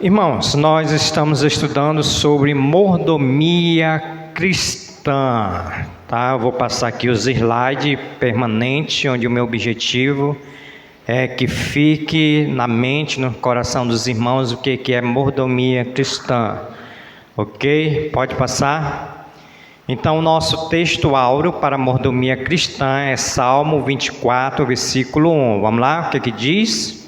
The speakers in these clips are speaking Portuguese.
Irmãos, nós estamos estudando sobre mordomia cristã, tá? Eu vou passar aqui os slides permanentes, onde o meu objetivo é que fique na mente, no coração dos irmãos, o que é mordomia cristã, ok? Pode passar? Então, o nosso texto áureo para mordomia cristã é Salmo 24, versículo 1. Vamos lá? O que diz?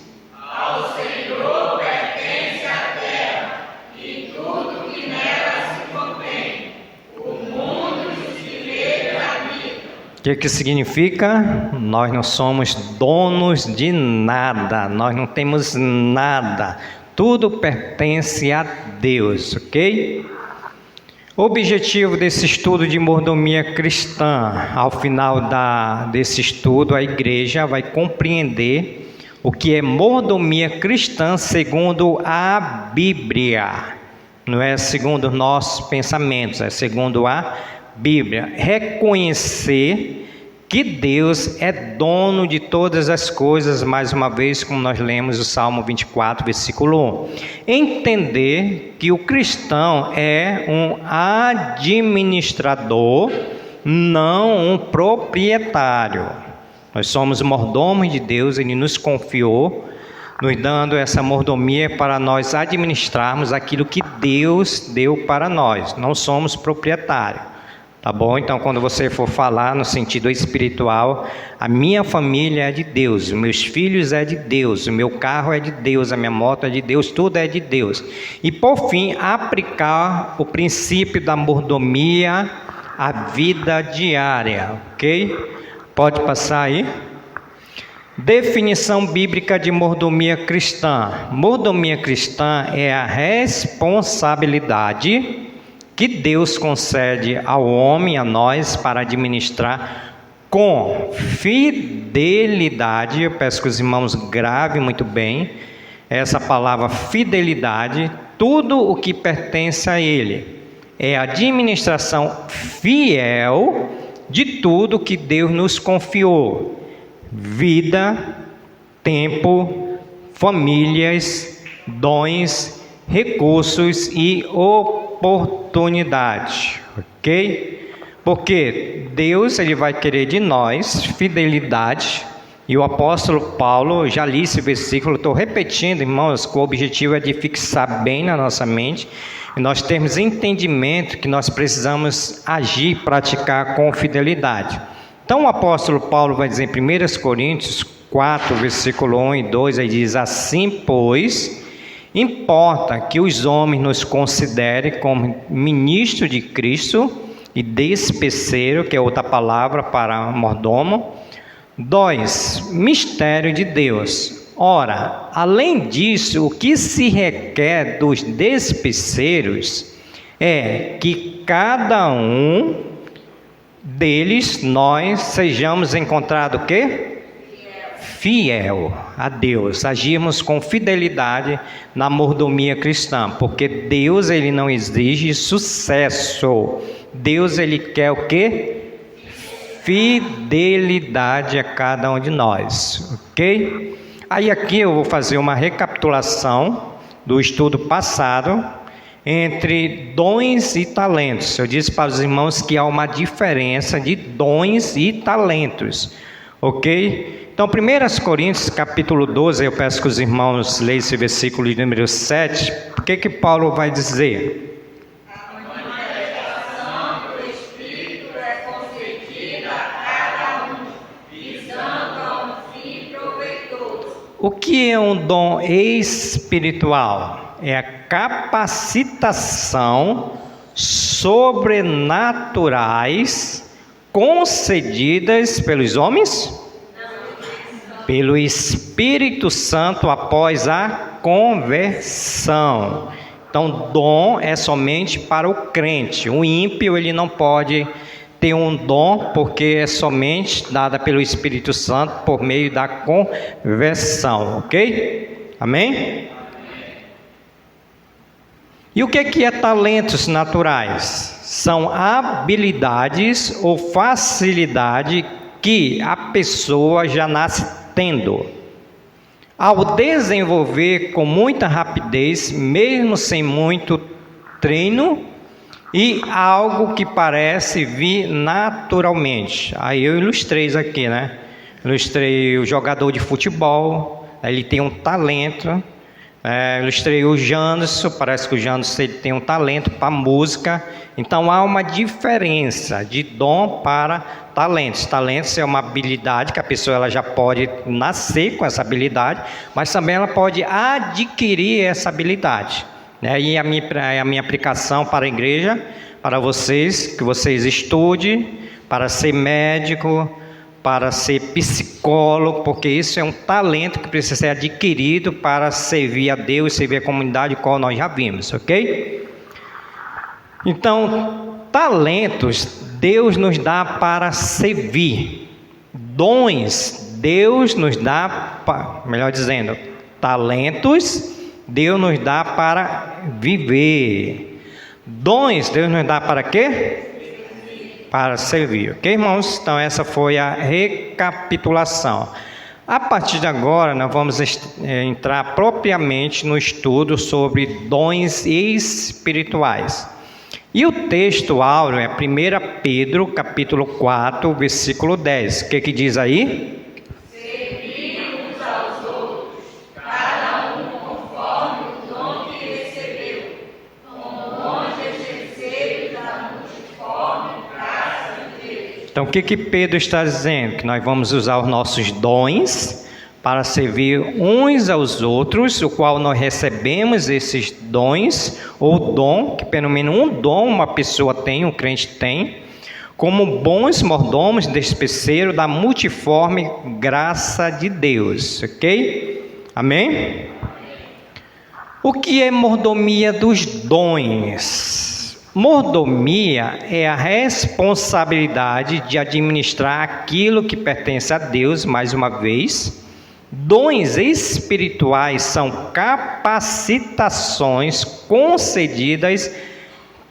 O que significa? Nós não somos donos de nada, nós não temos nada, tudo pertence a Deus, ok? O objetivo desse estudo de mordomia cristã, ao final desse estudo, a igreja vai compreender o que é mordomia cristã segundo a Bíblia, não é segundo os nossos pensamentos, é segundo a Bíblia. Reconhecer que Deus é dono de todas as coisas, mais uma vez, como nós lemos o Salmo 24, versículo 1. Entender que o cristão é um administrador, não um proprietário. Nós somos mordomos de Deus, Ele nos confiou, nos dando essa mordomia para nós administrarmos aquilo que Deus deu para nós. Não somos proprietários. Tá bom? Então, quando você for falar no sentido espiritual, a minha família é de Deus, os meus filhos é de Deus, o meu carro é de Deus, a minha moto é de Deus, tudo é de Deus. E, por fim, aplicar o princípio da mordomia à vida diária, ok? Pode passar aí. Definição bíblica de mordomia cristã. Mordomia cristã é a responsabilidade que Deus concede ao homem, a nós, para administrar com fidelidade. Eu peço que os irmãos gravem muito bem essa palavra fidelidade, tudo o que pertence a Ele. É a administração fiel de tudo que Deus nos confiou: vida, tempo, famílias, dons, recursos e oportunidade, ok? Porque Deus, Ele vai querer de nós fidelidade, e o apóstolo Paulo, já li esse versículo, estou repetindo, irmãos, que o objetivo é de fixar bem na nossa mente, e nós termos entendimento que nós precisamos agir, praticar com fidelidade. Então o apóstolo Paulo vai dizer em 1 Coríntios 4, versículo 1 e 2, ele diz: assim, pois, importa que os homens nos considerem como ministros de Cristo e despeceiro, que é outra palavra para mordomo. 2. Mistério de Deus. Ora, além disso, o que se requer dos despeceiros é que cada um deles, nós sejamos encontrados o quê? Fiel a Deus, agirmos com fidelidade na mordomia cristã, porque Deus, Ele não exige sucesso, Deus, Ele quer o quê? Fidelidade a cada um de nós, ok? Aí aqui eu vou fazer uma recapitulação do estudo passado entre dons e talentos. Eu disse para os irmãos que há uma diferença de dons e talentos, ok? Então, 1 Coríntios capítulo 12, eu peço que os irmãos leiam esse versículo de número 7. O que Paulo vai dizer? A manifestação do Espírito é concedida a cada um, visando a um fim proveitoso. O que é um dom espiritual? É a capacitação sobrenaturais concedidas pelos homens? Pelo Espírito Santo após a conversão. Então, dom é somente para o crente. O ímpio, ele não pode ter um dom, porque é somente dada pelo Espírito Santo por meio da conversão, ok? Amém? E o que é talentos naturais? São habilidades ou facilidade que a pessoa já nasce tendo. ao desenvolver com muita rapidez, mesmo sem muito treino, e algo que parece vir naturalmente. Aí eu ilustrei isso aqui, né? Ilustrei o jogador de futebol, ele tem um talento. Ilustrei o Janderson, parece que o Janderson ele tem um talento para música. Então há uma diferença de dom para talentos. Talentos é uma habilidade que a pessoa ela já pode nascer com essa habilidade, mas também ela pode adquirir essa habilidade. E a minha aplicação para a igreja, para vocês, que vocês estudem para ser médico, para ser psicólogo, porque isso é um talento que precisa ser adquirido para servir a Deus, servir a comunidade, qual nós já vimos, ok? Então, talentos Deus nos dá para servir. Dons Deus nos dá, melhor dizendo, talentos Deus nos dá para viver. Dons Deus nos dá para quê? Para servir, ok, irmãos? Então essa foi a recapitulação. A partir de agora nós vamos entrar propriamente no estudo sobre dons espirituais. E o texto áureo é 1 Pedro, capítulo 4, versículo 10. O que diz aí? Então, o que Pedro está dizendo? Que nós vamos usar os nossos dons para servir uns aos outros, o qual nós recebemos esses dons, ou dom, que pelo menos um dom uma pessoa tem, um crente tem, como bons mordomos despeceiro da multiforme graça de Deus, ok? Amém? O que é mordomia dos dons? Mordomia é a responsabilidade de administrar aquilo que pertence a Deus, mais uma vez. Dons espirituais são capacitações concedidas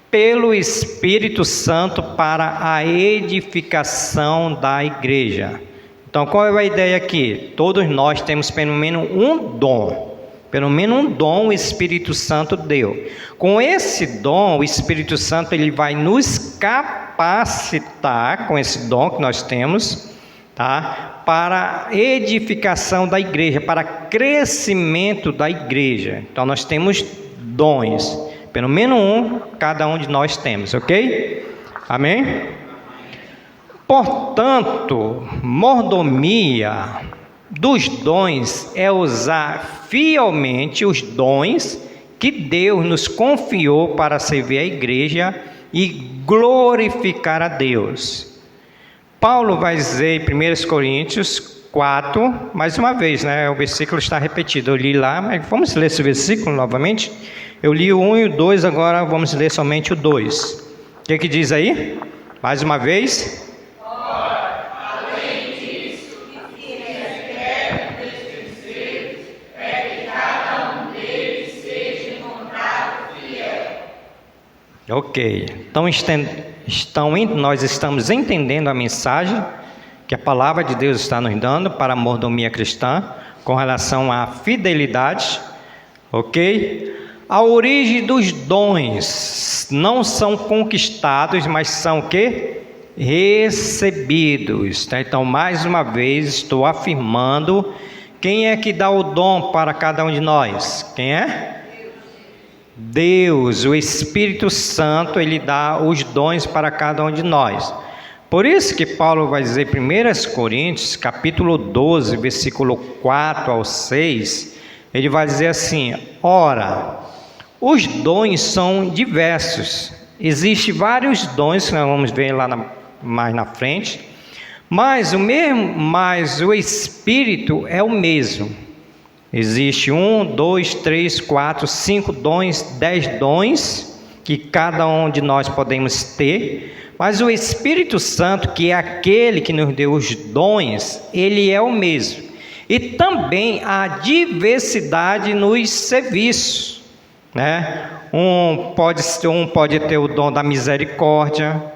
pelo Espírito Santo para a edificação da igreja. Então, qual é a ideia aqui? Todos nós temos pelo menos um dom. Pelo menos um dom o Espírito Santo deu. Com esse dom, o Espírito Santo ele vai nos capacitar, com esse dom que nós temos, tá? Para a edificação da igreja, para crescimento da igreja. Então nós temos dons. Pelo menos um, cada um de nós temos, ok? Amém? Portanto, mordomia dos dons é usar fielmente os dons que Deus nos confiou para servir a igreja e glorificar a Deus. Paulo vai dizer em 1 Coríntios 4, mais uma vez, né? O versículo está repetido, eu li lá, mas vamos ler esse versículo novamente? Eu li o 1 e o 2, agora vamos ler somente o 2. O que diz aí? Mais uma vez. Ok, então nós estamos entendendo a mensagem que a palavra de Deus está nos dando para a mordomia cristã com relação à fidelidade, ok? A origem dos dons não são conquistados, mas são o quê? Recebidos. Tá? Então, mais uma vez, estou afirmando, quem é que dá o dom para cada um de nós? Quem é? Deus, o Espírito Santo, ele dá os dons para cada um de nós. Por isso que Paulo vai dizer em 1 Coríntios, capítulo 12, versículo 4 ao 6, ele vai dizer assim: ora, os dons são diversos. Existem vários dons que nós vamos ver lá mais na frente, mas o Espírito é o mesmo. Existe 1, 2, 3, 4, 5 dons, 10 dons que cada um de nós podemos ter, mas o Espírito Santo, que é aquele que nos deu os dons, ele é o mesmo. E também há diversidade nos serviços, né? Um pode ter o dom da misericórdia,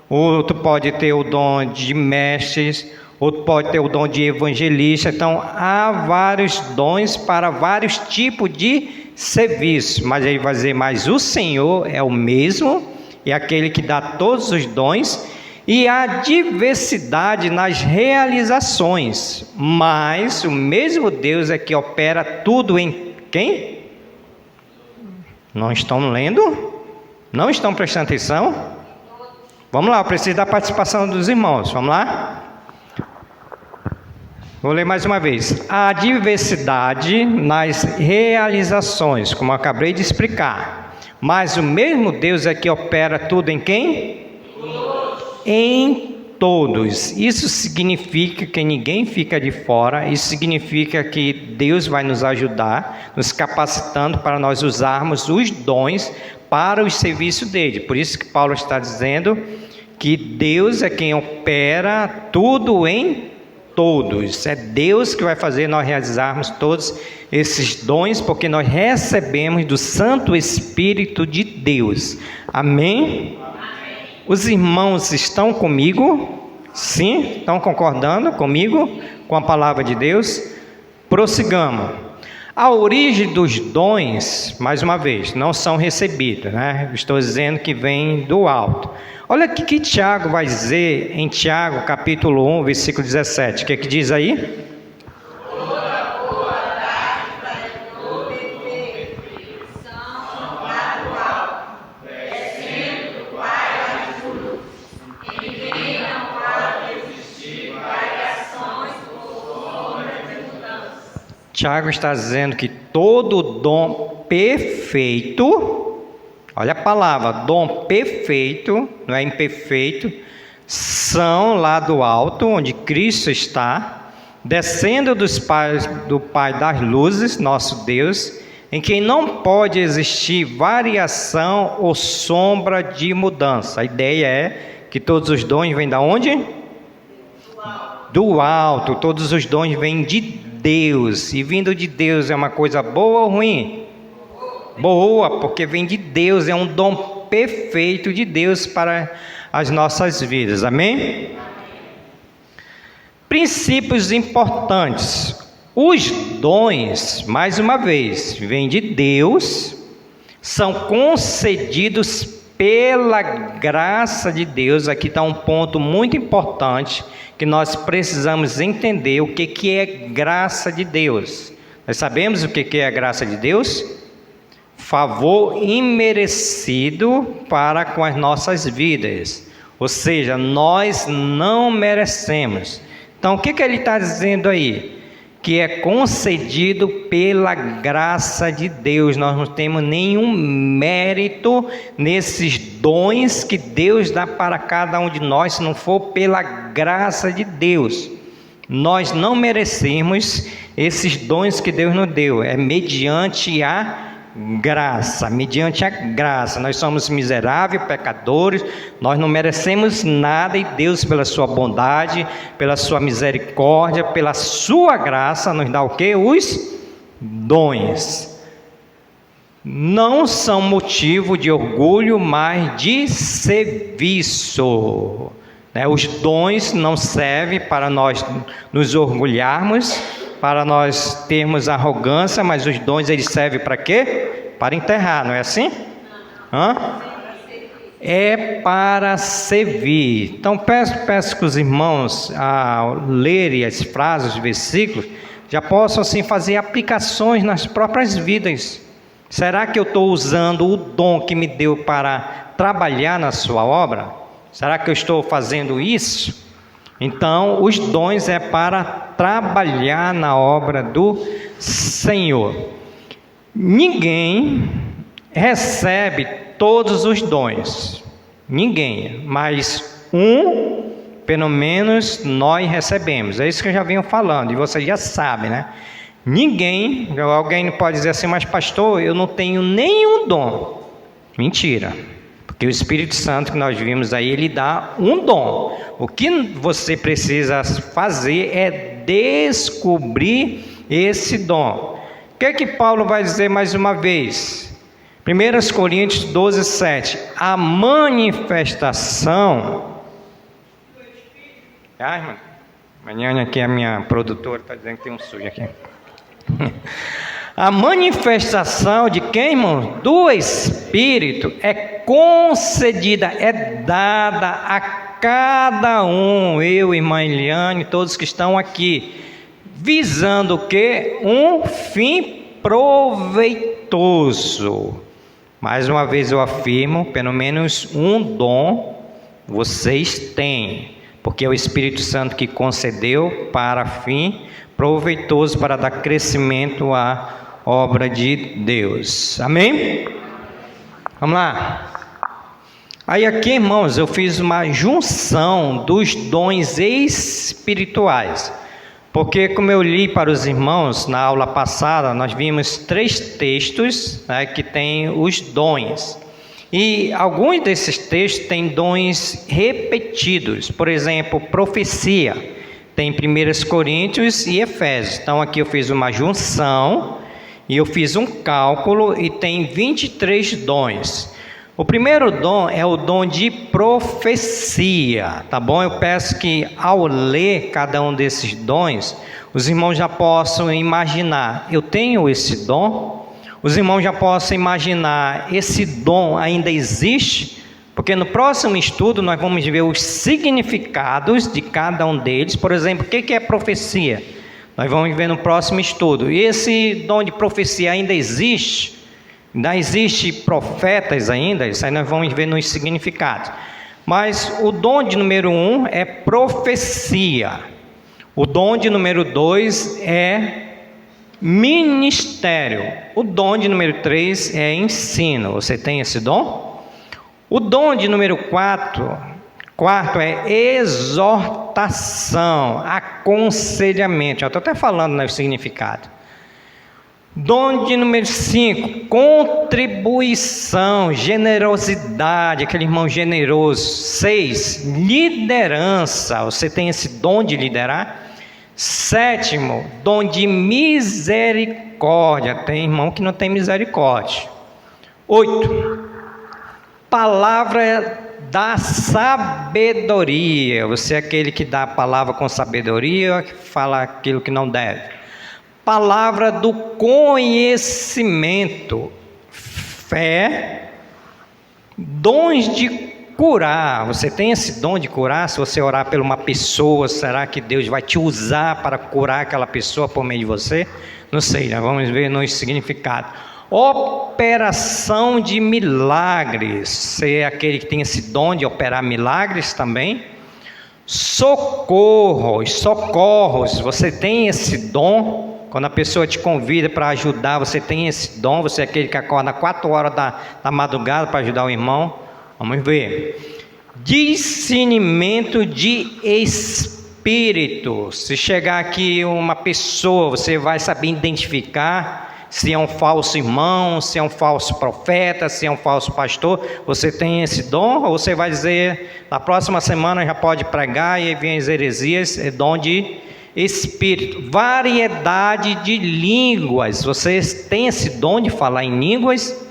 outro pode ter o dom de mestres, outro pode ter o dom de evangelista. Então, há vários dons para vários tipos de serviço. Mas ele vai dizer, mas o Senhor é o mesmo, é aquele que dá todos os dons, e há diversidade nas realizações, mas o mesmo Deus é que opera tudo em quem? Não estão lendo? Não estão prestando atenção? Vamos lá, eu preciso da participação dos irmãos, vamos lá? Vou ler mais uma vez. Há diversidade nas realizações, como eu acabei de explicar, mas o mesmo Deus é que opera tudo em quem? Em todos. Isso significa que ninguém fica de fora. Isso significa que Deus vai nos ajudar, nos capacitando para nós usarmos os dons para o serviço dele. Por isso que Paulo está dizendo que Deus é quem opera tudo em todos. É Deus que vai fazer nós realizarmos todos esses dons, porque nós recebemos do Santo Espírito de Deus. Amém? Os irmãos estão comigo? Sim? Estão concordando comigo? Com a palavra de Deus? Prossigamos. A origem dos dons, mais uma vez, não são recebidos, né? Estou dizendo que vem do alto. Olha o que Tiago vai dizer em Tiago, capítulo 1, versículo 17. O que diz aí? Tiago está dizendo que todo dom perfeito, olha a palavra, dom perfeito, não é imperfeito, são lá do alto, onde Cristo está, descendo do Pai das luzes, nosso Deus, em quem não pode existir variação ou sombra de mudança. A ideia é que todos os dons vêm da onde? Do alto. Todos os dons vêm de Deus. E vindo de Deus é uma coisa boa ou ruim? Boa, porque vem de Deus, é um dom perfeito de Deus para as nossas vidas. Amém? Princípios importantes. Os dons, mais uma vez, vêm de Deus, são concedidos pela graça de Deus. Aqui está um ponto muito importante que nós precisamos entender o que é graça de Deus. Nós sabemos o que é a graça de Deus? Favor imerecido para com as nossas vidas. Ou seja, nós não merecemos. Então, o que ele está dizendo aí? Que é concedido pela graça de Deus. Nós não temos nenhum mérito nesses dons que Deus dá para cada um de nós, se não for pela graça de Deus. Nós não merecemos esses dons que Deus nos deu, é mediante a graça, mediante a graça. Nós somos miseráveis, pecadores, nós não merecemos nada, e Deus, pela sua bondade, pela sua misericórdia, pela sua graça, nos dá o quê? Os dons. Não são motivo de orgulho, mas de serviço. Os dons não servem para nós nos orgulharmos, para nós termos arrogância, mas os dons eles servem para quê? Para enterrar, não é assim? É para servir. Então peço que os irmãos, ao lerem as frases, os versículos, já possam assim fazer aplicações nas próprias vidas. Será que eu estou usando o dom que me deu para trabalhar na sua obra? Será que eu estou fazendo isso? Então, os dons é para trabalhar na obra do Senhor. Ninguém recebe todos os dons. Ninguém, mas pelo menos nós recebemos. É isso que eu já venho falando, e você já sabe, né? Ninguém, alguém pode dizer assim, mas pastor, eu não tenho nenhum dom. Mentira. Porque o Espírito Santo que nós vimos aí, ele dá um dom. O que você precisa fazer é descobrir esse dom. O que é que Paulo vai dizer mais uma vez? 1 Coríntios 12, 7. A manifestação... Amanhã aqui a minha produtora está dizendo que tem um sujo aqui. A manifestação de quem, irmão? Do Espírito é concedida, é dada a cada um, eu, irmã Eliane, todos que estão aqui, visando o quê? Um fim proveitoso. Mais uma vez eu afirmo, pelo menos um dom vocês têm, porque é o Espírito Santo que concedeu para fim proveitoso, para dar crescimento à obra de Deus. Amém? Vamos lá. Aí aqui, irmãos, eu fiz uma junção dos dons espirituais, porque como eu li para os irmãos na aula passada, nós vimos 3 textos, né, que tem os dons. E alguns desses textos têm dons repetidos. Por exemplo, profecia, tem 1 Coríntios e Efésios. Então aqui eu fiz uma junção e eu fiz um cálculo e tem 23 dons. O primeiro dom é o dom de profecia, tá bom? Eu peço que ao ler cada um desses dons, os irmãos já possam imaginar, eu tenho esse dom? Os irmãos já possam imaginar, esse dom ainda existe? Porque no próximo estudo nós vamos ver os significados de cada um deles. Por exemplo, o que é profecia? Nós vamos ver no próximo estudo. E esse dom de profecia ainda existe? Ainda existe profetas ainda? Isso aí nós vamos ver nos significados. Mas o dom de número 1 é profecia. O dom de número 2 é ministério. O dom de número 3 é ensino. Você tem esse dom? O dom de número 4 é exortação, aconselhamento. Já estou até falando no significado. Dom de número 5, contribuição, generosidade, aquele irmão generoso. 6, liderança. Você tem esse dom de liderar? 7º, dom de misericórdia. Tem irmão que não tem misericórdia. 8, palavra da sabedoria. Você é aquele que dá a palavra com sabedoria, que fala aquilo que não deve. Palavra do conhecimento. Fé. Dons de curar. Você tem esse dom de curar? Se você orar por uma pessoa, será que Deus vai te usar para curar aquela pessoa por meio de você? Não sei, nós vamos ver no significado. Operação de milagres. Você é aquele que tem esse dom de operar milagres também? Socorros. Você tem esse dom? Quando a pessoa te convida para ajudar, você tem esse dom? Você é aquele que acorda 4 horas da madrugada para ajudar o irmão? Vamos ver. Discernimento de espírito. Se chegar aqui uma pessoa, você vai saber identificar se é um falso irmão, se é um falso profeta, se é um falso pastor. Você tem esse dom? Ou você vai dizer, na próxima semana já pode pregar e vem as heresias? É dom de espírito. Variedade de línguas. Vocês têm esse dom de falar em línguas?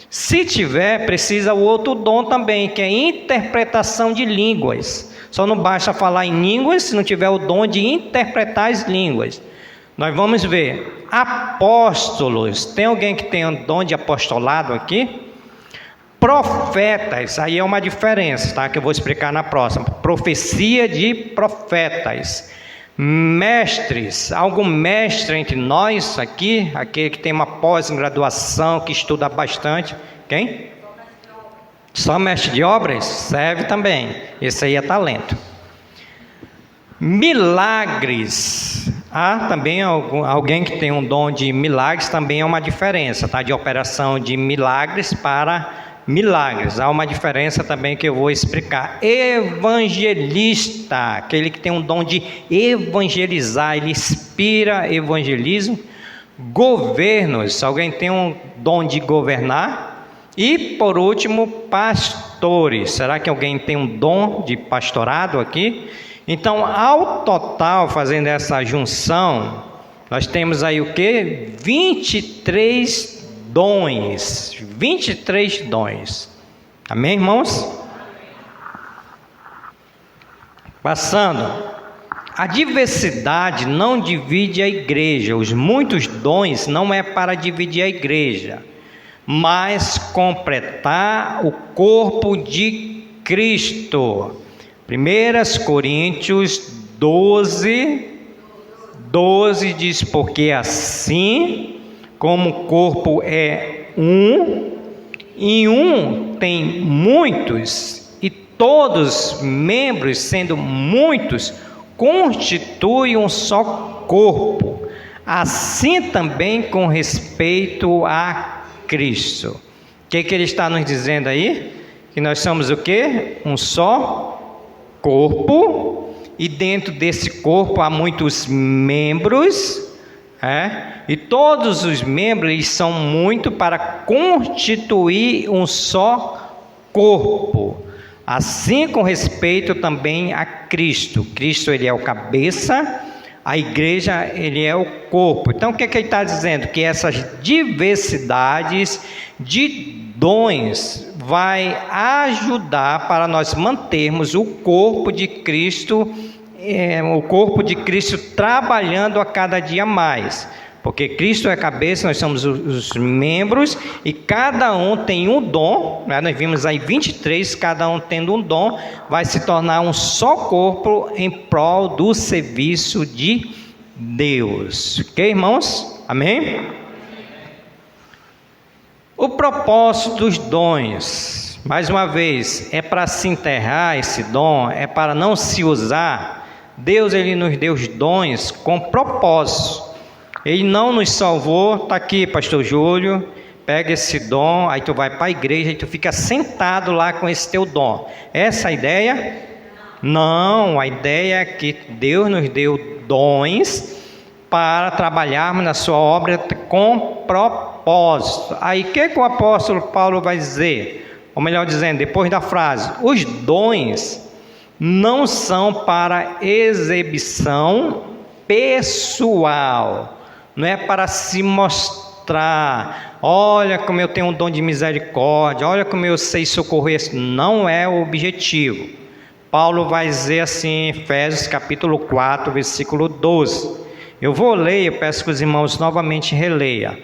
Se tiver, precisa o outro dom também, que é interpretação de línguas. Só não basta falar em línguas se não tiver o dom de interpretar as línguas. Nós vamos ver. Apóstolos. Tem alguém que tem um dom de apostolado aqui? Profetas. Aí é uma diferença, tá? Que eu vou explicar na próxima. Profecia de profetas. Mestres. Algum mestre entre nós aqui? Aquele que tem uma pós-graduação, que estuda bastante. Quem? Só mestre de obras? Serve também. Esse aí é talento. Milagres. Também alguém que tem um dom de milagres, também é uma diferença, tá? De operação de milagres para milagres. Há uma diferença também que eu vou explicar. Evangelista, aquele que tem um dom de evangelizar, ele inspira evangelismo. Governos, alguém tem um dom de governar. E por último, pastores. Será que alguém tem um dom de pastorado aqui? Então, ao total, fazendo essa junção, nós temos aí o que? 23 dons. 23 dons. Amém, irmãos? Passando. A diversidade não divide a igreja. Os muitos dons não é para dividir a igreja, mas completar o corpo de Cristo. 1 Coríntios 12 diz: porque assim como o corpo é um, e um tem muitos, e todos membros, sendo muitos, constituem um só corpo. Assim também com respeito a Cristo. O que ele está nos dizendo aí? Que nós somos o quê? Um só corpo, e dentro desse corpo há muitos membros, e todos os membros eles são muito para constituir um só corpo. Assim com respeito também a Cristo. Cristo ele é o cabeça, a igreja ele é o corpo. Então o que ele está dizendo? Que essas diversidades de dons vai ajudar para nós mantermos o corpo de Cristo, trabalhando a cada dia mais. Porque Cristo é a cabeça, nós somos os membros, e cada um tem um dom, nós vimos aí 23, cada um tendo um dom, vai se tornar um só corpo em prol do serviço de Deus. Ok, irmãos? Amém? O propósito dos dons, mais uma vez, é para se enterrar esse dom, é para não se usar. Deus ele nos deu os dons com propósito. Ele não nos salvou, está aqui, pastor Júlio, pega esse dom, aí tu vai para a igreja e tu fica sentado lá com esse teu dom. Essa é a ideia? Não, a ideia é que Deus nos deu dons para trabalharmos na sua obra com propósito. Aí o que o apóstolo Paulo vai dizer? Ou melhor dizendo, depois da frase, os dons não são para exibição pessoal, não é para se mostrar, olha como eu tenho um dom de misericórdia, olha como eu sei socorrer. Não é o objetivo. Paulo vai dizer assim em Efésios capítulo 4, versículo 12. Eu vou ler, eu peço que os irmãos novamente releiam.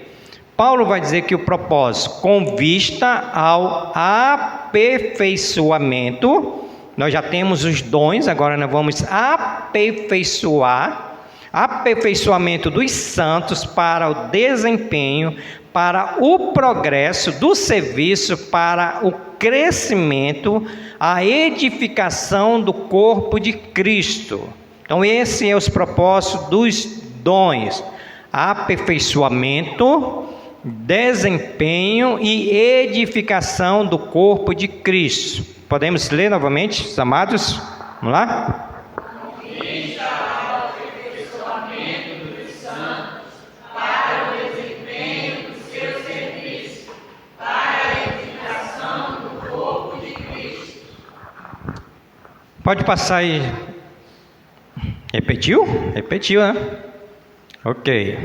Paulo vai dizer que o propósito, com vista ao aperfeiçoamento, nós já temos os dons, agora nós vamos aperfeiçoamento dos santos para o desempenho, para o progresso do serviço, para o crescimento, a edificação do corpo de Cristo. Então esse é os propósitos dos dons: aperfeiçoamento, desempenho e edificação do corpo de Cristo. Podemos ler novamente, amados? Vamos lá? Pode passar aí. Repetiu? Repetiu, né? Ok.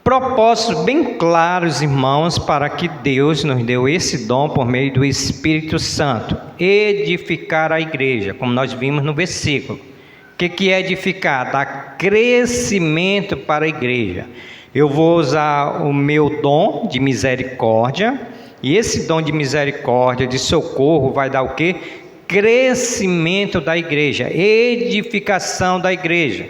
Propósitos bem claros, irmãos, para que Deus nos deu esse dom por meio do Espírito Santo. Edificar a igreja, como nós vimos no versículo. O que é edificar? Dar crescimento para a igreja. Eu vou usar o meu dom de misericórdia, e esse dom de misericórdia, de socorro, vai dar o quê? Crescimento da igreja, edificação da igreja.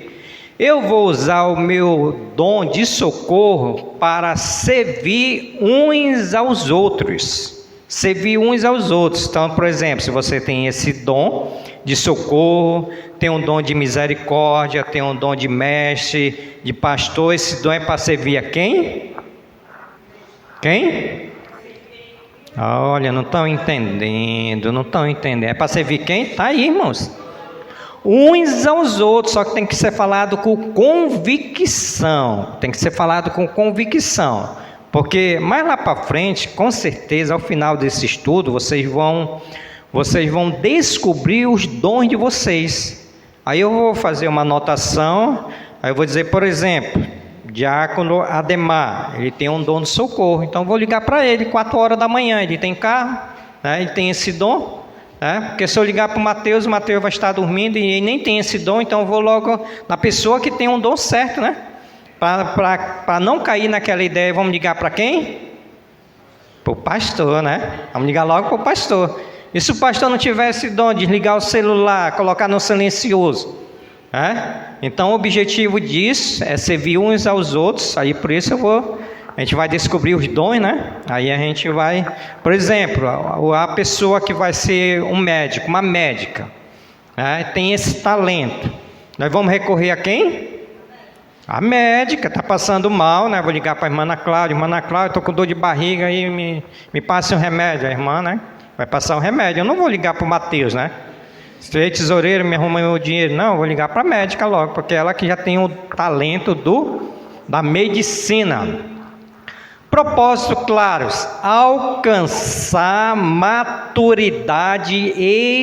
Eu vou usar o meu dom de socorro para servir uns aos outros. Servir uns aos outros. Então, por exemplo, se você tem esse dom de socorro, tem um dom de misericórdia, tem um dom de mestre, de pastor, esse dom é para servir a quem? Quem? Olha, não estão entendendo, É para servir quem? Está aí, irmãos. Uns aos outros, só que tem que ser falado com convicção. Porque mais lá para frente, com certeza, ao final desse estudo, vocês vão descobrir os dons de vocês. Aí eu vou fazer uma anotação, aí eu vou dizer, por exemplo, Diácono Ademar, ele tem um dom de socorro, então vou ligar para ele 4 horas da manhã, ele tem carro, né? Ele tem esse dom, Porque se eu ligar para o Mateus vai estar dormindo e ele nem tem esse dom, então eu vou logo na pessoa que tem um dom certo, né? Para não cair naquela ideia, vamos ligar para quem? Para o pastor, né? Vamos ligar logo para o pastor. E se o pastor não tivesse dom, desligar o celular, colocar no silencioso? Então o objetivo disso é servir uns aos outros. Aí por isso a gente vai descobrir os dons, né? Aí a gente vai, por exemplo, a pessoa que vai ser um médico, uma médica, tem esse talento. Nós vamos recorrer a quem? A médica. Está passando mal, né? Vou ligar para a irmã Ana Cláudia. Irmã Ana Cláudia, estou com dor de barriga aí, me passe um remédio. A irmã, né? Vai passar um remédio. Eu não vou ligar para o Mateus, né? Se ele tesoureiro me arruma o dinheiro, não, eu vou ligar para a médica logo, porque ela que já tem o talento da medicina. Propósito claros: alcançar maturidade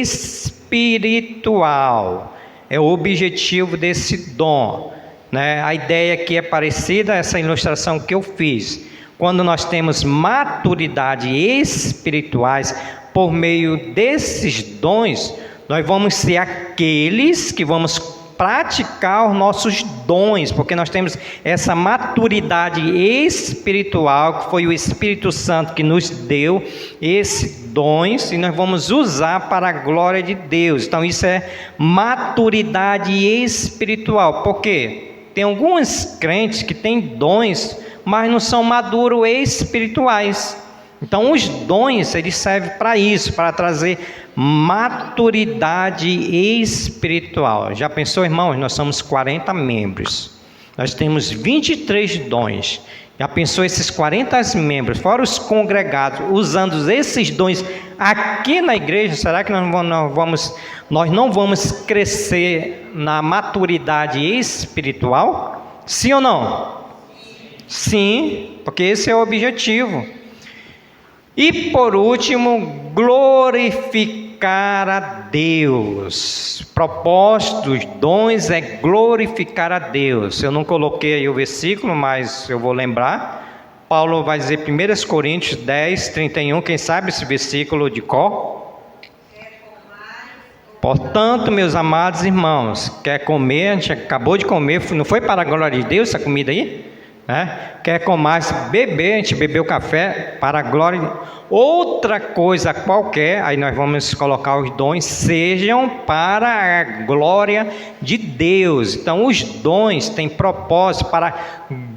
espiritual. É o objetivo desse dom, né? A ideia aqui é parecida a essa ilustração que eu fiz. Quando nós temos maturidade espirituais, por meio desses dons, nós vamos ser aqueles que vamos praticar os nossos dons, porque nós temos essa maturidade espiritual, que foi o Espírito Santo que nos deu esses dons, e nós vamos usar para a glória de Deus. Então isso é maturidade espiritual. Por quê? Tem alguns crentes que têm dons, mas não são maduros espirituais. Então os dons, eles servem para isso, para trazer maturidade espiritual. Já pensou, irmãos? Nós somos 40 membros, nós temos 23 dons. Já pensou esses 40 membros, fora os congregados, usando esses dons aqui na igreja? Será que nós não vamos crescer na maturidade espiritual? Sim ou não? Sim, porque esse é o objetivo. E por último, glorificar a Deus. Propósito dos dons é glorificar a Deus. Eu não coloquei aí o versículo, mas eu vou lembrar. Paulo vai dizer 1 Coríntios 10, 31, quem sabe esse versículo de cor? Portanto, meus amados irmãos, quer comer, a gente acabou de comer, não foi para a glória de Deus essa comida aí? Quer com mais beber, a gente bebeu café para a glória de outra coisa qualquer, aí nós vamos colocar os dons, sejam para a glória de Deus. Então os dons têm propósito para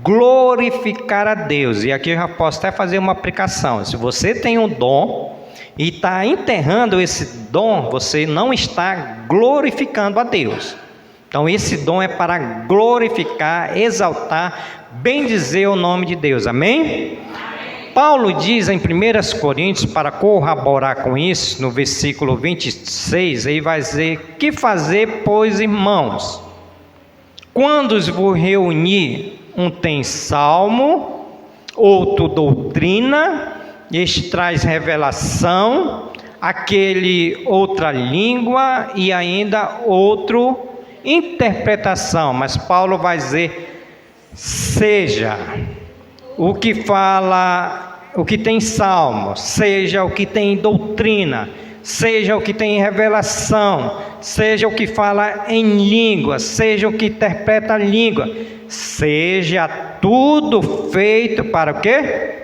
glorificar a Deus. E aqui eu já posso até fazer uma aplicação: se você tem um dom e está enterrando esse dom, você não está glorificando a Deus. Então esse dom é para glorificar, exaltar, bendizer o nome de Deus. Amém? Amém. Paulo diz em 1 Coríntios, para corroborar com isso, no versículo 26, aí vai dizer: que fazer, pois, irmãos? Quando vos reunir, um tem salmo, outro doutrina, este traz revelação, aquele outra língua e ainda outro interpretação. Mas Paulo vai dizer: seja o que fala, o que tem salmo, seja o que tem doutrina, seja o que tem revelação, seja o que fala em língua, seja o que interpreta a língua, seja tudo feito para o quê?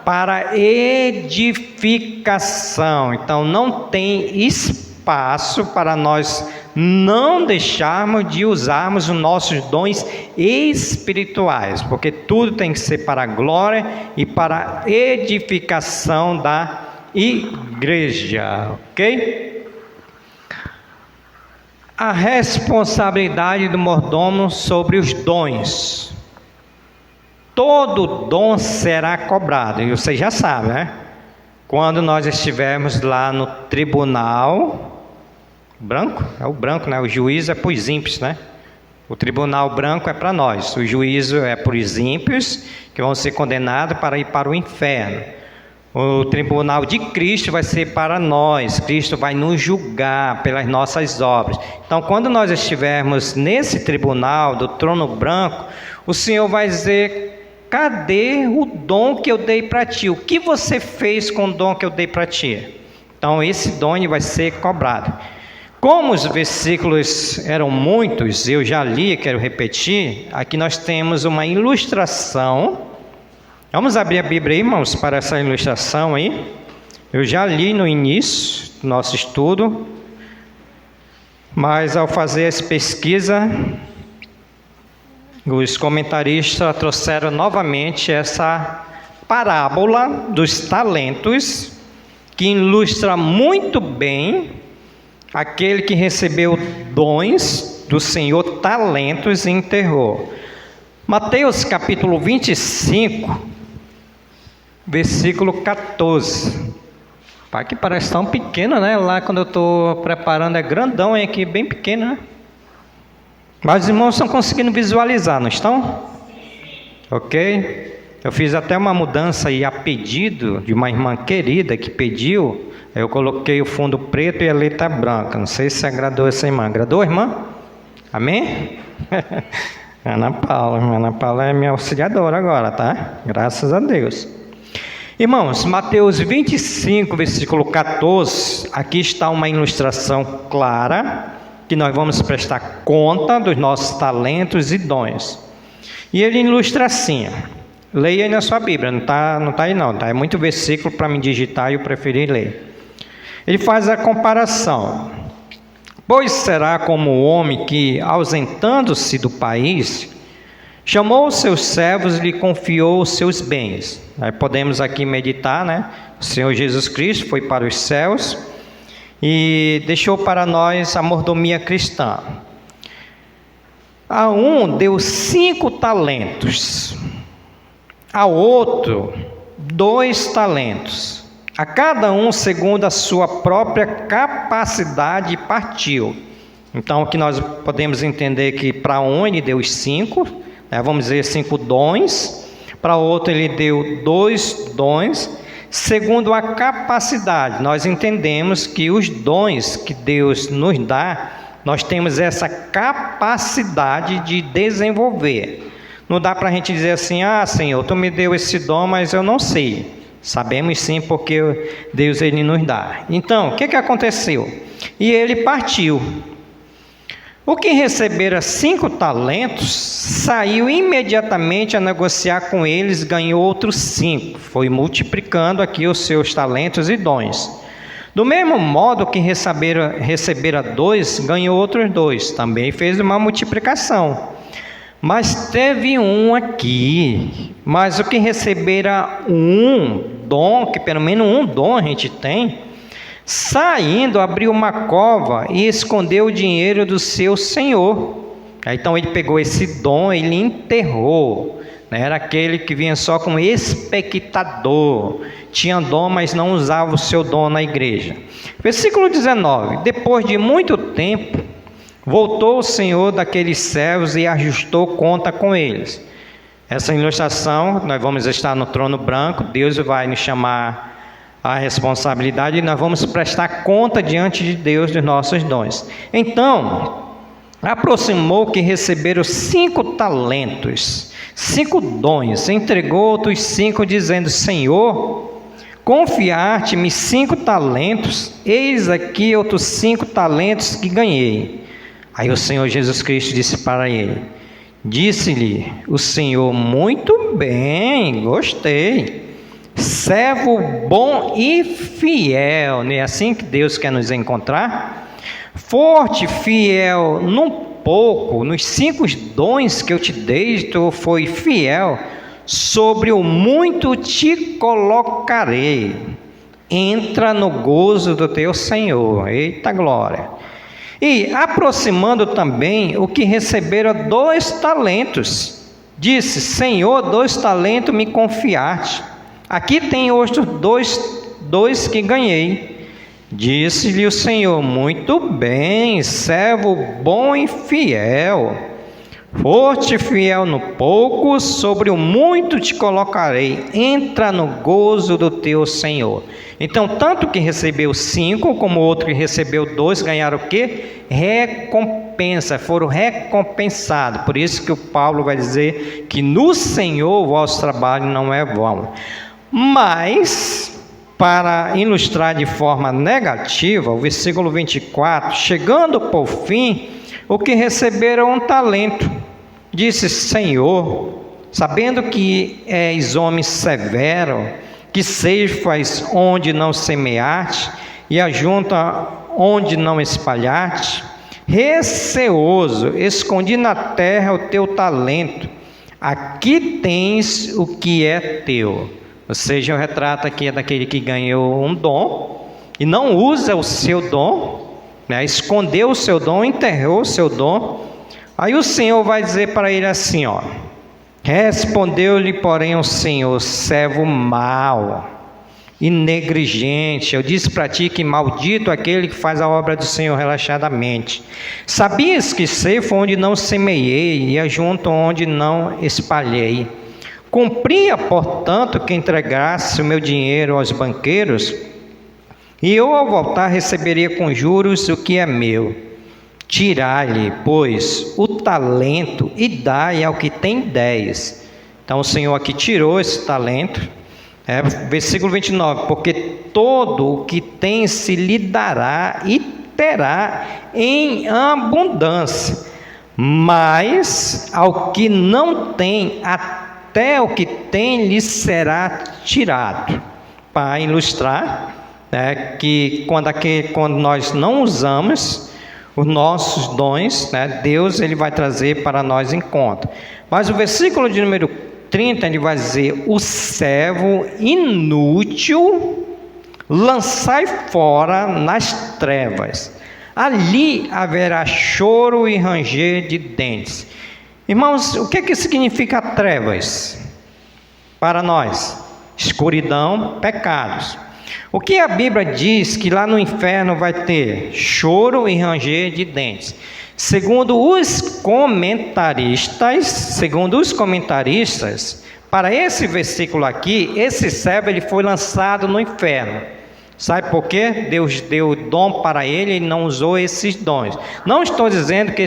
Para edificação. Então não tem espaço para nós não deixarmos de usarmos os nossos dons espirituais, porque tudo tem que ser para a glória e para a edificação da igreja, ok? A responsabilidade do mordomo sobre os dons. Todo dom será cobrado, e você já sabe, né? Quando nós estivermos lá no tribunal branco, é o branco, né? O juízo é para os ímpios, né? O tribunal branco é para nós, o juízo é para os ímpios, que vão ser condenados para ir para o inferno. O tribunal de Cristo vai ser para nós, Cristo vai nos julgar pelas nossas obras. Então, quando nós estivermos nesse tribunal do trono branco, o Senhor vai dizer: cadê o dom que eu dei para ti? O que você fez com o dom que eu dei para ti? Então esse dom vai ser cobrado. Como os versículos eram muitos, eu já li, quero repetir, aqui nós temos uma ilustração. Vamos abrir a Bíblia aí, irmãos, para essa ilustração aí. Eu já li no início do nosso estudo, mas ao fazer essa pesquisa, os comentaristas trouxeram novamente essa parábola dos talentos, que ilustra muito bem aquele que recebeu dons do Senhor, talentos, e enterrou. Mateus capítulo 25, versículo 14. Aqui parece tão pequeno, né? Lá quando eu estou preparando é grandão, e aqui bem pequeno, né? Mas os irmãos estão conseguindo visualizar, não estão? Ok? Eu fiz até uma mudança aí a pedido de uma irmã querida que pediu. Eu coloquei o fundo preto e a letra branca. Não sei se agradou essa irmã. Agradou, irmã? Amém? Ana Paula é minha auxiliadora agora, tá? Graças a Deus. Irmãos, Mateus 25, versículo 14. Aqui está uma ilustração clara, que nós vamos prestar conta dos nossos talentos e dons. E ele ilustra assim. Leia aí na sua Bíblia, não está aí não, tá? É muito versículo para me digitar e eu preferi ler. Ele faz a comparação. Pois será como o homem que, ausentando-se do país, chamou os seus servos e lhe confiou os seus bens. Aí podemos aqui meditar, né? O Senhor Jesus Cristo foi para os céus e deixou para nós a mordomia cristã. A um deu 5 talentos, a outro 2 talentos, a cada um segundo a sua própria capacidade partiu. Então aqui nós podemos entender que para um ele deu 5, vamos dizer 5 dons, para outro ele deu 2 dons, segundo a capacidade. Nós entendemos que os dons que Deus nos dá, nós temos essa capacidade de desenvolver. Não dá para a gente dizer assim, Senhor, Tu me deu esse dom, mas eu não sei. Sabemos sim, porque Deus Ele nos dá. Então, o que aconteceu? E ele partiu. O que recebera 5 talentos, saiu imediatamente a negociar com eles, ganhou outros 5. Foi multiplicando aqui os seus talentos e dons. Do mesmo modo que recebera 2, ganhou outros 2. Também fez uma multiplicação. Mas teve um aqui, mas o que recebera um dom, que pelo menos um dom a gente tem, saindo, abriu uma cova e escondeu o dinheiro do seu senhor. Então ele pegou esse dom e ele enterrou. Era aquele que vinha só como espectador, tinha dom, mas não usava o seu dom na igreja. Versículo 19: depois de muito tempo, voltou o Senhor daqueles servos e ajustou conta com eles. Essa ilustração, nós vamos estar no trono branco, Deus vai nos chamar a responsabilidade e nós vamos prestar conta diante de Deus dos nossos dons. Então, aproximou que receberam 5 talentos, 5 dons, entregou outros 5, dizendo: Senhor, confiaste-me 5 talentos, eis aqui outros 5 talentos que ganhei. Aí o Senhor Jesus Cristo disse para ele, disse-lhe o Senhor: muito bem, gostei, servo bom e fiel. Não é assim que Deus quer nos encontrar? Forte, fiel, num pouco, nos 5 dons que eu te dei, tu foi fiel, sobre o muito te colocarei. Entra no gozo do teu Senhor. Eita glória! E aproximando também o que recebera 2 talentos, disse: Senhor, 2 talentos me confiaste, aqui tem outros 2 que ganhei. Disse-lhe o Senhor: muito bem, servo bom e fiel, foste fiel no pouco, sobre o muito te colocarei, entra no gozo do teu Senhor. Então, tanto que recebeu 5, como o outro que recebeu 2, ganharam o quê? Recompensa, foram recompensados. Por isso que o Paulo vai dizer que no Senhor o vosso trabalho não é vão. Mas para ilustrar de forma negativa, o versículo 24, chegando por fim, o que receberam um talento, disse: Senhor, sabendo que és homem severo, que ceifas onde não semeaste, e ajunta onde não espalhaste, receoso, escondi na terra o teu talento, aqui tens o que é teu. Ou seja, o retrato aqui é daquele que ganhou um dom e não usa o seu dom, né? Escondeu o seu dom, enterrou o seu dom. Aí o Senhor vai dizer para ele assim, ó: respondeu-lhe, porém, o Senhor: servo mau e negligente, eu disse para ti que maldito aquele que faz a obra do Senhor relaxadamente. Sabias que ceifo onde não semeei e ajunto onde não espalhei? Cumpria, portanto, que entregasse o meu dinheiro aos banqueiros, e eu, ao voltar, receberia com juros o que é meu. Tirai-lhe, pois, o talento e dai ao que tem 10. Então o Senhor aqui tirou esse talento. Versículo 29, porque todo o que tem se lhe dará e terá em abundância, mas ao que não tem, até o que tem lhe será tirado. Para ilustrar, que quando nós não usamos os nossos dons, Deus ele vai trazer para nós em conta. Mas o versículo de número 30, ele vai dizer: o servo inútil lançai fora nas trevas, ali haverá choro e ranger de dentes. Irmãos, o que significa trevas para nós? Escuridão, pecados. O que a Bíblia diz que lá no inferno vai ter? Choro e ranger de dentes. Segundo os comentaristas, para esse versículo aqui, esse servo ele foi lançado no inferno. Sabe por quê? Deus deu dom para ele e não usou esses dons. Não estou dizendo que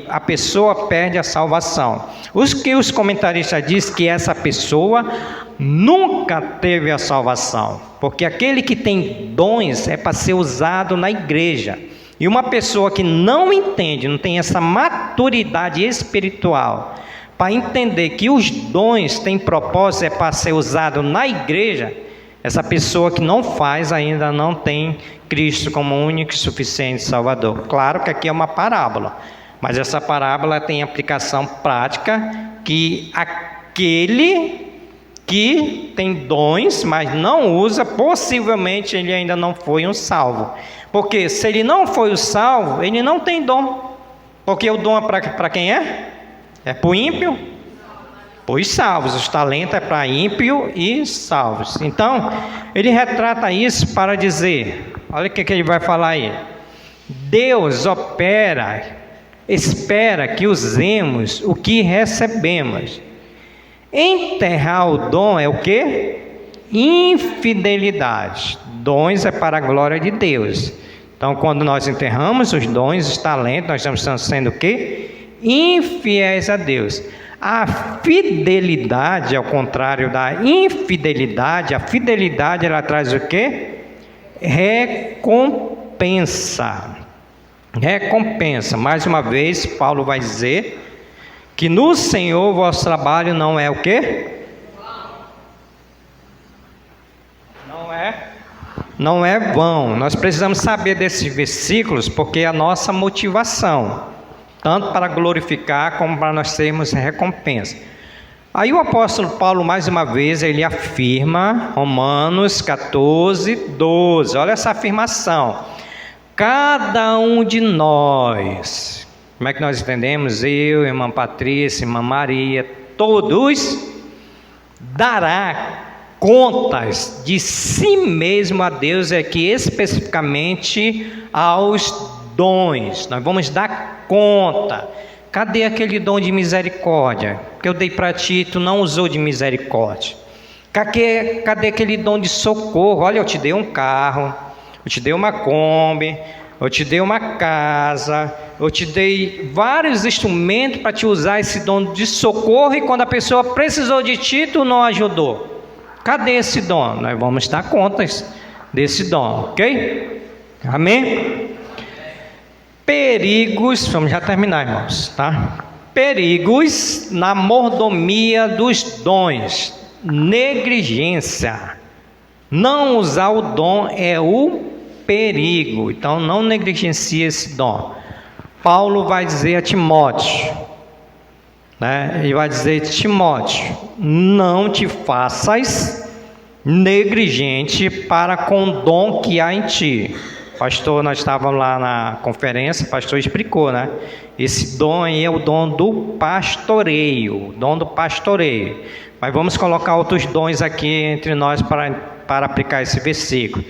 a pessoa perde a salvação. Os comentaristas dizem que essa pessoa nunca teve a salvação, porque aquele que tem dons é para ser usado na igreja. E uma pessoa que não entende, não tem essa maturidade espiritual para entender que os dons têm propósito, é para ser usado na igreja, essa pessoa que não faz ainda não tem Cristo como único e suficiente Salvador. Claro que aqui é uma parábola, mas essa parábola tem aplicação prática, que aquele que tem dons, mas não usa, possivelmente ele ainda não foi um salvo. Porque se ele não foi o salvo, ele não tem dom. Porque o dom é para quem é? É para o ímpio? Para os salvos. Os talentos é para ímpio e salvos. Então, ele retrata isso para dizer, olha o que ele vai falar aí. Deus espera que usemos o que recebemos. Enterrar o dom é o quê? Infidelidade. Dons é para a glória de Deus. Então, quando nós enterramos os dons, os talentos, nós estamos sendo o quê? Infiéis a Deus. A fidelidade, ao contrário da infidelidade, a fidelidade ela traz o quê? Recompensa. Recompensa. Mais uma vez, Paulo vai dizer que no Senhor o vosso trabalho não é o quê? Não é vão. Nós precisamos saber desses versículos, porque é a nossa motivação, tanto para glorificar como para nós termos recompensa. Aí o apóstolo Paulo, mais uma vez, ele afirma, Romanos 14, 12, olha essa afirmação: cada um de nós, como é que nós entendemos? Eu, irmã Patrícia, irmã Maria, todos dará contas de si mesmo a Deus, é que especificamente aos dons, nós vamos dar conta. Cadê aquele dom de misericórdia que eu dei para ti, tu não usou de misericórdia? Cadê aquele dom de socorro? Olha, eu te dei um carro, eu te dei uma Kombi, eu te dei uma casa, eu te dei vários instrumentos para te usar esse dom de socorro, e quando a pessoa precisou de ti, tu não ajudou. Cadê esse dom? Nós vamos dar contas desse dom, ok? Amém? Perigos, vamos já terminar, irmãos, tá? Perigos na mordomia dos dons. Negligência. Não usar o dom é o perigo. Então não negligencie esse dom. Paulo vai dizer a Timóteo, né? Ele vai dizer: Timóteo, não te faças negligente para com o dom que há em ti. Pastor, nós estávamos lá na conferência, o pastor explicou, né? Esse dom aí é o dom do pastoreio, o dom do pastoreio. Mas vamos colocar outros dons aqui entre nós para aplicar esse versículo.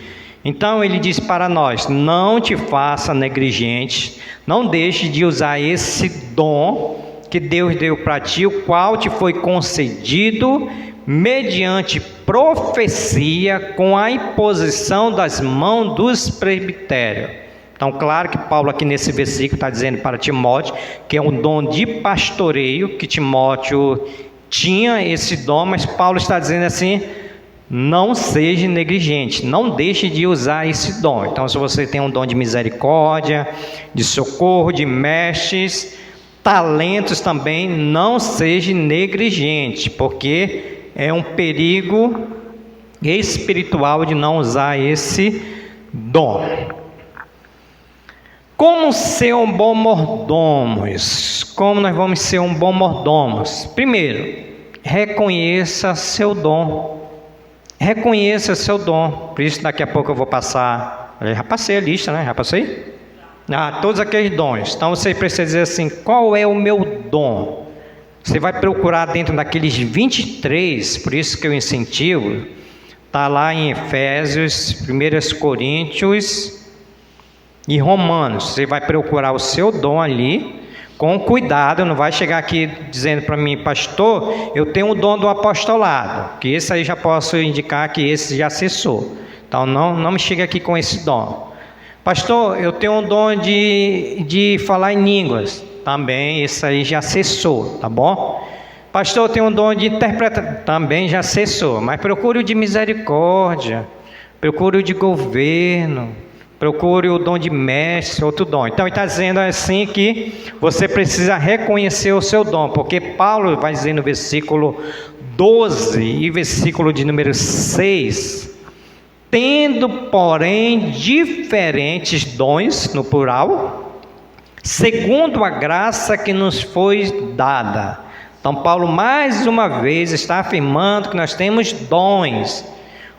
Então ele diz para nós: não te faça negligente, não deixe de usar esse dom que Deus deu para ti, o qual te foi concedido mediante profecia, com a imposição das mãos dos presbitérios. Então, claro que Paulo aqui nesse versículo está dizendo para Timóteo que é um dom de pastoreio, que Timóteo tinha esse dom, mas Paulo está dizendo assim: não seja negligente, não deixe de usar esse dom. Então, se você tem um dom de misericórdia, de socorro, de mestres, talentos também, não seja negligente, porque é um perigo espiritual de não usar esse dom. Como ser um bom mordomo? Como nós vamos ser um bom mordomo? Primeiro, reconheça seu dom. Reconheça seu dom. Por isso daqui a pouco eu vou passar. Eu já passei a lista, né? Já passei? Todos aqueles dons. Então você precisa dizer assim: qual é o meu dom? Você vai procurar dentro daqueles 23, por isso que eu incentivo, está lá em Efésios, 1 Coríntios e Romanos. Você vai procurar o seu dom ali, com cuidado, não vai chegar aqui dizendo para mim: pastor, eu tenho o dom do apostolado, que esse aí já posso indicar que esse já cessou. Então não me chegue aqui com esse dom. Pastor, eu tenho um dom de falar em línguas. Também esse aí já cessou, tá bom? Pastor, eu tenho um dom de interpretar. Também já cessou. Mas procure o de misericórdia, procure o de governo, procure o dom de mestre, outro dom. Então ele está dizendo assim que você precisa reconhecer o seu dom, porque Paulo vai dizer no versículo 12 e versículo de número 6: tendo, porém, diferentes dons, no plural, segundo a graça que nos foi dada. Então Paulo mais uma vez está afirmando que nós temos dons.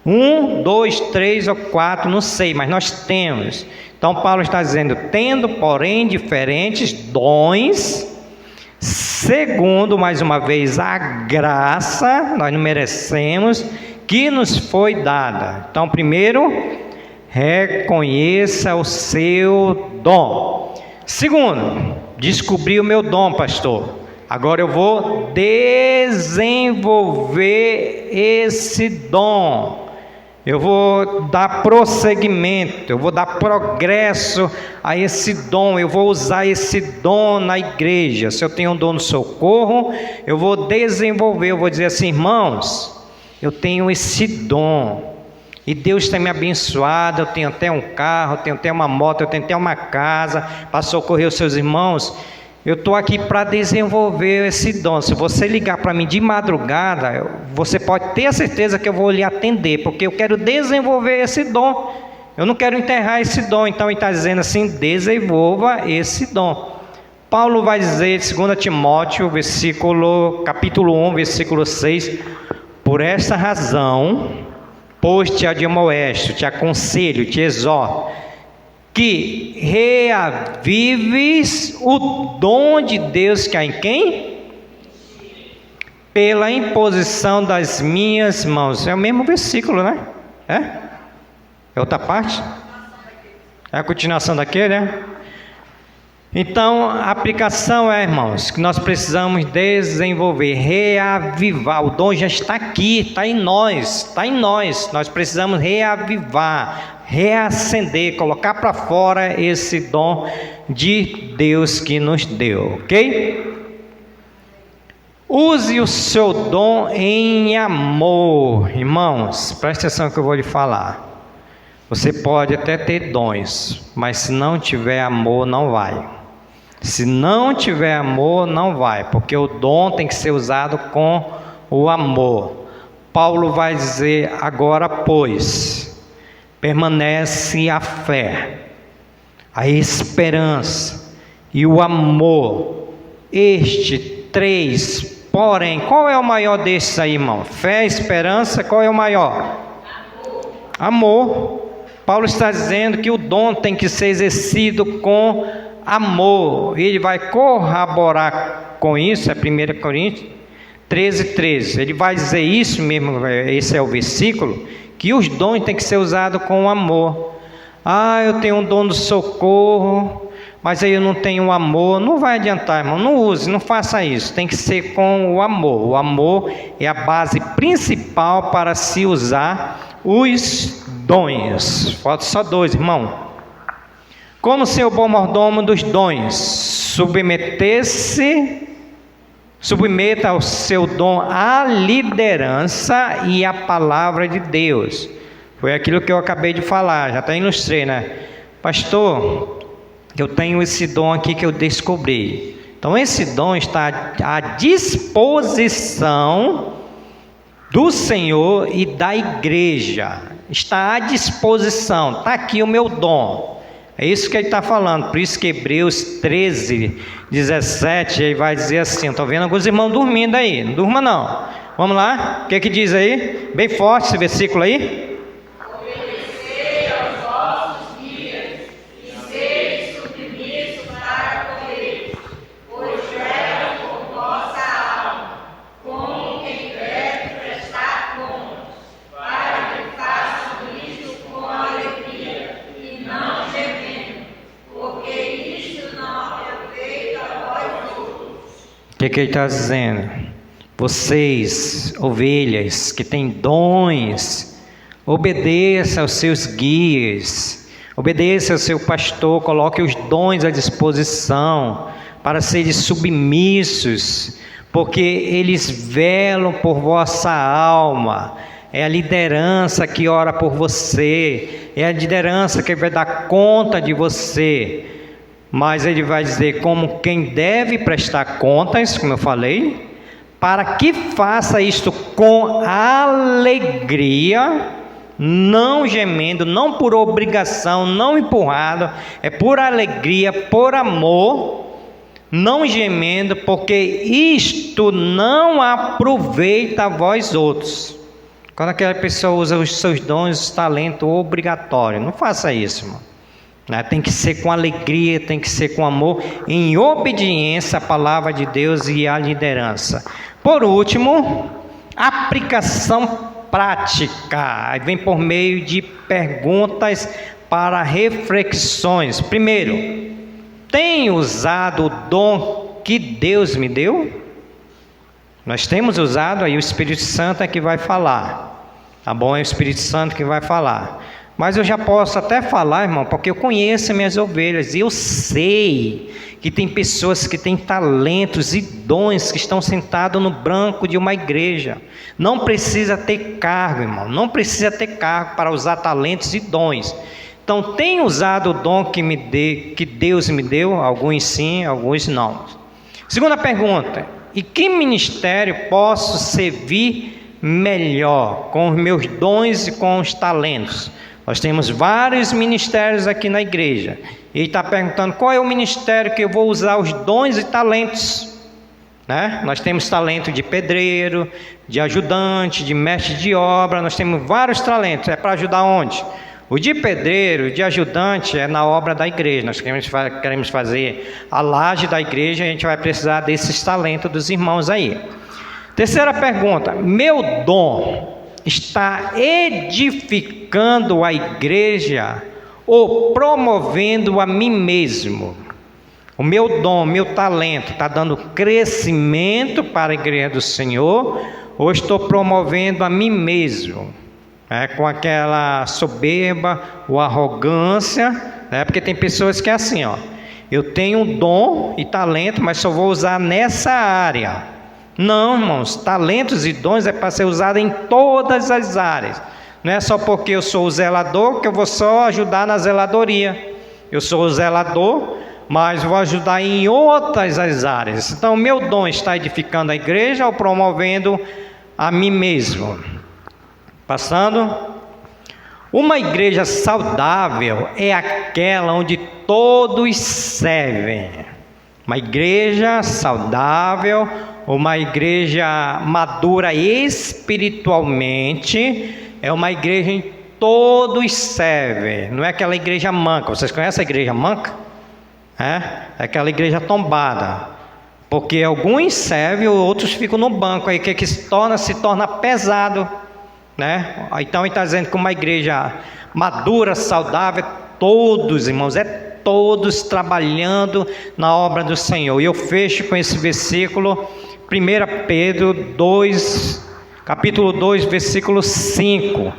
1, 2, 3 ou 4, não sei, mas nós temos. Então Paulo está dizendo: tendo, porém, diferentes dons, segundo, mais uma vez, a graça, nós não merecemos, que nos foi dada. Então, primeiro, reconheça o seu dom. Segundo, descobri o meu dom, pastor. Agora eu vou desenvolver esse dom. Eu vou dar prosseguimento, eu vou dar progresso a esse dom. Eu vou usar esse dom na igreja. Se eu tenho um dom no socorro, eu vou desenvolver. Eu vou dizer assim: irmãos, eu tenho esse dom. E Deus tem me abençoado, eu tenho até um carro, eu tenho até uma moto, eu tenho até uma casa para socorrer os seus irmãos. Eu estou aqui para desenvolver esse dom. Se você ligar para mim de madrugada, você pode ter a certeza que eu vou lhe atender, porque eu quero desenvolver esse dom. Eu não quero enterrar esse dom. Então ele está dizendo assim: desenvolva esse dom. Paulo vai dizer em 2 Timóteo, capítulo 1, versículo 6: por esta razão, pois te admoesto, te aconselho, te exorto, que reavives o dom de Deus que há em quem? Pela imposição das minhas mãos. É o mesmo versículo, né? É outra parte? É a continuação daquele, né? Então, a aplicação é, irmãos, que nós precisamos desenvolver, reavivar. O dom já está aqui, está em nós, está em nós. Nós precisamos reavivar, reacender, colocar para fora esse dom de Deus que nos deu, ok? Use o seu dom em amor. Irmãos, preste atenção que eu vou lhe falar. Você pode até ter dons, mas se não tiver amor, não vai. Se não tiver amor, não vai, porque o dom tem que ser usado com o amor. Paulo vai dizer agora, pois, permanece a fé, a esperança e o amor. Três, porém, qual é o maior desses aí, irmão? Fé, esperança, qual é o maior? Amor. Paulo está dizendo que o dom tem que ser exercido com amor. Ele vai corroborar com isso, é 1 Coríntios 13:13. Ele vai dizer isso mesmo, esse é o versículo, que os dons têm que ser usados com amor. Eu tenho um dom do socorro, mas aí eu não tenho amor. Não vai adiantar, irmão, não use, não faça isso. Tem que ser com o amor. O amor é a base principal para se usar os dons. Falta só 2, irmão. Como ser o bom mordomo dos dons? Submeta o seu dom à liderança e à palavra de Deus. Foi aquilo que eu acabei de falar, já até ilustrei, né? Pastor, eu tenho esse dom aqui que eu descobri. Então esse dom está à disposição do Senhor e da igreja. Está à disposição. Está aqui o meu dom. É isso que ele está falando. Por isso que Hebreus 13:17, ele vai dizer assim. Estou vendo alguns irmãos dormindo aí. Não durma não. Vamos lá. O que diz aí? Bem forte esse versículo aí. Obedecei aos vossos guias e sede submissos para com eles, pois velam por vossa alma, como quem deve prestar contas, para que façam isto com alegria e não gemendo, porque isto não aproveita a vós outros. O que ele está dizendo? Vocês, ovelhas que têm dons, obedeça aos seus guias, obedeça ao seu pastor, coloque os dons à disposição para serem submissos, porque eles velam por vossa alma. É a liderança que ora por você, é a liderança que vai dar conta de você. Mas ele vai dizer como quem deve prestar contas, como eu falei, para que faça isto com alegria, não gemendo, não por obrigação, não empurrado, é por alegria, por amor, não gemendo, porque isto não aproveita a vós outros. Quando aquela pessoa usa os seus dons, os talentos obrigatório, não faça isso, irmão. Tem que ser com alegria, tem que ser com amor, em obediência à palavra de Deus e à liderança. Por último, aplicação prática. Aí vem por meio de perguntas para reflexões. Primeiro, tenho usado o dom que Deus me deu? Nós temos usado, aí o Espírito Santo é que vai falar. Tá bom? É o Espírito Santo que vai falar. Mas eu já posso até falar, irmão, porque eu conheço minhas ovelhas e eu sei que tem pessoas que têm talentos e dons que estão sentados no banco de uma igreja. Não precisa ter cargo, irmão, não precisa ter cargo para usar talentos e dons. Então, tenho usado o dom que Deus me deu, alguns sim, alguns não. Segunda pergunta, em que ministério posso servir melhor com os meus dons e com os talentos? Nós temos vários ministérios aqui na igreja. Ele está perguntando qual é o ministério que eu vou usar os dons e talentos. Nós temos talento de pedreiro, de ajudante, de mestre de obra. Nós temos vários talentos. É para ajudar onde? O de pedreiro, de ajudante é na obra da igreja. Nós queremos fazer a laje da igreja. A gente vai precisar desses talentos dos irmãos aí. Terceira pergunta. Meu dom está edificando a igreja ou promovendo a mim mesmo? O meu dom, meu talento está dando crescimento para a igreja do Senhor ou estou promovendo a mim mesmo? Com aquela soberba ou arrogância, porque tem pessoas que é assim, eu tenho um dom e talento, mas só vou usar nessa área. Não, irmãos, talentos e dons é para ser usado em todas as áreas. Não é só porque eu sou o zelador que eu vou só ajudar na zeladoria. Eu sou o zelador, mas vou ajudar em outras as áreas. Então, meu dom está edificando a igreja ou promovendo a mim mesmo? Passando. Uma igreja saudável é aquela onde todos servem. Uma igreja saudável, uma igreja madura espiritualmente, é uma igreja em todos servem. Não é aquela igreja manca. Vocês conhecem a igreja manca? É aquela igreja tombada. Porque alguns servem, outros ficam no banco. Aí o que se torna pesado, né? Então ele está dizendo que uma igreja madura, saudável, todos, irmãos, todos trabalhando na obra do Senhor. E eu fecho com esse versículo, 1 Pedro 2, capítulo 2, versículo 5.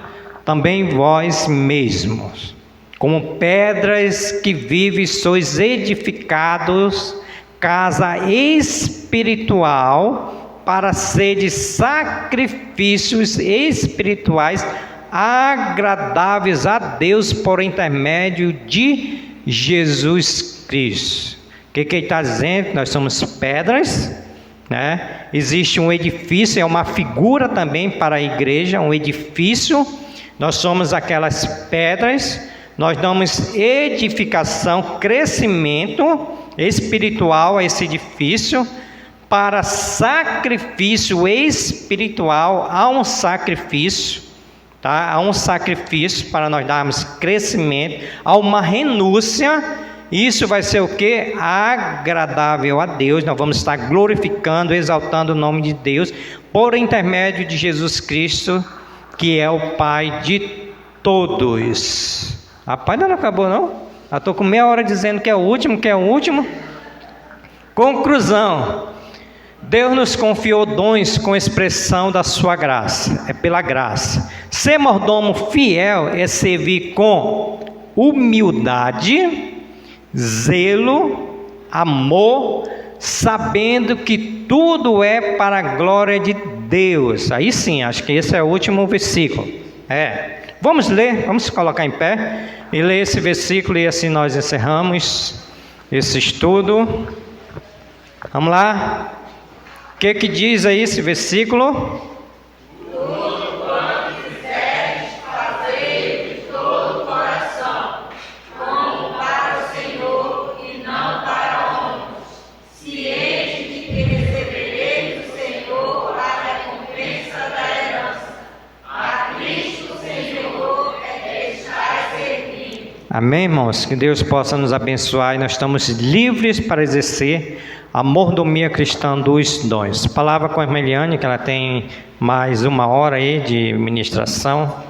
Também vós mesmos, como pedras que vivem, sois edificados, casa espiritual, para seres sacrifícios espirituais agradáveis a Deus por intermédio de Jesus Cristo. O que ele está dizendo? Nós somos pedras, né? Existe um edifício, é uma figura também para a igreja, um edifício. Nós somos aquelas pedras, nós damos edificação, crescimento espiritual a esse edifício, para sacrifício espiritual. Há um sacrifício, tá? Há um sacrifício para nós darmos crescimento, há uma renúncia. Isso vai ser o que? Agradável a Deus. Nós vamos estar glorificando, exaltando o nome de Deus por intermédio de Jesus Cristo, que é o Pai de todos. Rapaz, ainda não acabou não? Eu estou com meia hora dizendo que é o último, Conclusão. Deus nos confiou dons com expressão da sua graça. É pela graça. Ser mordomo fiel é servir com humildade, zelo, amor, sabendo que tudo é para a glória de Deus. Aí sim, acho que esse é o último versículo. Vamos ler, vamos colocar em pé e ler esse versículo, e assim nós encerramos esse estudo. Vamos lá. O que diz aí esse versículo? Tudo quanto quiseres, fazei de todo o coração, como para o Senhor e não para homens, ciente de que recebereis do Senhor a recompensa da herança. A Cristo Senhor é que estáis servindo. Amém, irmãos? Que Deus possa nos abençoar e nós estamos livres para exercer a mordomia cristã dos dons. Palavra com a irmã Eliane, que ela tem mais uma hora aí de ministração.